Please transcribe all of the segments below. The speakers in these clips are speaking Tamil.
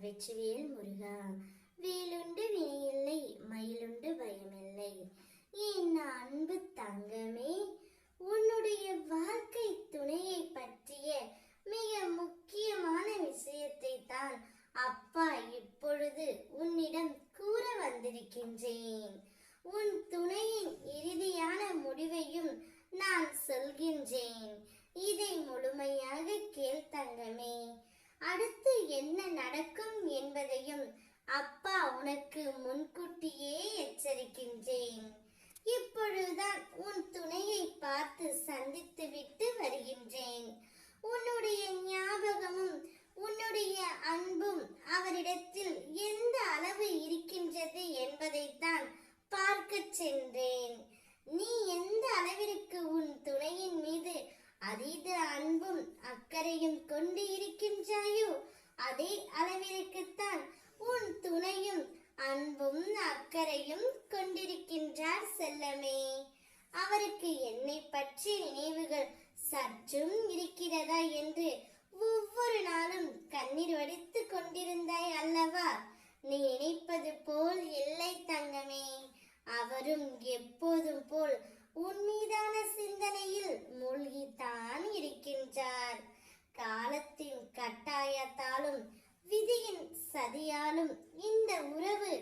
வெற்றிவேல் முருகா. வேலுண்டு வினையில்லை, மயிலுண்டு பயமில்லை. என் அன்பு தங்கமே, உன்னுடைய வாழ்க்கை துணையை பற்றிய மிக முக்கியமான விஷயத்தை தான் அப்பா இப்பொழுது உன்னிடம் கூற வந்திருக்கின்றேன். உன் துணையின் இறுதியான முடிவையும் நான் சொல்கின்றேன். இதை முழுமையாக கேள் தங்கமே. அடுத்து என்ன நடக்கும் என்பதையும் அப்பா உனக்கு முன்கூட்டியே எச்சரிக்கின்றேன். இப்பொழுதுதான் உன் துணையை பார்த்து சந்தித்து விட்டு வருகின்றேன். உன்னுடைய ஞாபகமும் உன்னுடைய அன்பும் அவரிடத்தில் எந்த அளவு இருக்கின்றது என்பதைத்தான் பார்க்க சென்றேன். நீ எந்த அளவிற்கு உன் துணையின் மீது அதீத அன்பும் அக்கறையும் கொண்டு இருக்கின்றாயோ அதே அளவிற்குத்தான் உன் துணையும் அன்பும் அக்கறையும் கொண்டிருக்கின்றார் செல்லமே. அவருக்கு என்னை பற்றிய நினைவுகள் சற்றும் இருக்கிறதா என்று ஒவ்வொரு நாளும் கண்ணீர் வடித்து கொண்டிருந்தாய் அல்லவா? நீ நினைப்பது போல் இல்லை தங்கமே. அவரும் எப்போதும் போல் உன் மீதான சிந்தனையில் மூழ்கித்தான் இருக்கின்றார். காலத்தின் கட்டாயத்தாலும் விதியின் சதியாலும் இந்த உறவு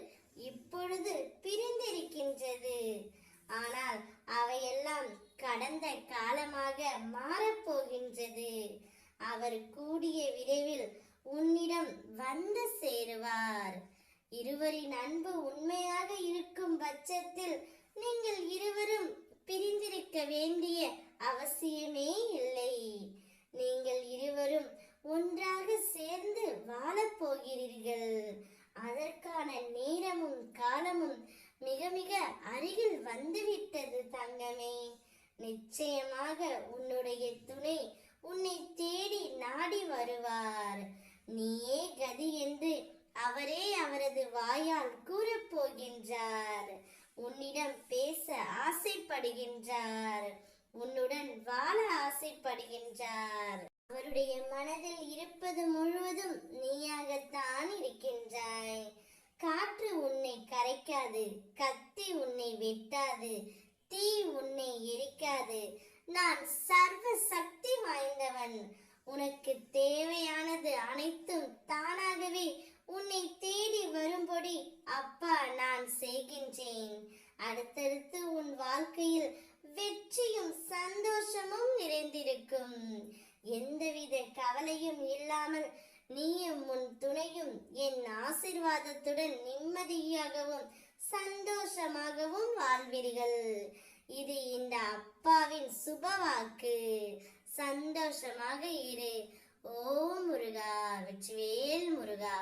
இப்பொழுது பிரிந்திருக்கின்றது. ஆனால் அவையெல்லாம் கடந்த காலமாக மாறப்போகின்றது. அவர் கூடிய விரைவில் உன்னிடம் வந்து சேருவார். இருவரின் அன்பு உண்மையாக இருக்கும் பட்சத்தில் நீங்கள் இருவரும் பிரிந்திருக்க வேண்டிய அவசியமே இல்லை. நீங்கள் இருவரும் ஒன்றாக சேர்ந்து வாழப் போகிறீர்கள். அதற்கான நேரமும் காலமும் மிக மிக அருகில் வந்துவிட்டது தங்கமே. நிச்சயமாக உன்னுடைய துணை உன்னை தேடி நாடி வருவார். நீயே கதி என்று அவரே அவரது வாயால் கூறப்போகின்றார். உன்னிடம் பேச ஆசைப்படுகின்றார். உன்னுடன் வாழ ஆசைப்படுகின்றார். அவருடைய மனதில் இருப்பது முழுவதும் நீயாகத்தான் இருக்கின்றாய். காற்று உன்னை கரைக்காது, கத்தி உன்னை வெட்டாது, தீ உன்னை எரிக்காது. நான் சர்வ சக்தி வாய்ந்தவன். உனக்கு தேவையானது அனைத்தும் தானாகவே உன்னை தேடி வரும்படி அப்பா நான் செய்கின்றேன். அடுத்தடுத்து உன் வாழ்க்கையில் வெற்றியும் சந்தோஷமும் நிறைந்திருக்கும். எந்தவித கவலையும் இல்லாமல் நீயும் உன் துணையும் என் ஆசீர்வாதத்துடன் நிம்மதியாகவும் சந்தோஷமாகவும் வாழ்வீர்கள். இது இந்த அப்பாவின் சுபவாக்கு. சந்தோஷமாக இரு. ஓ முருகா, வெற்றிவேல் முருகா.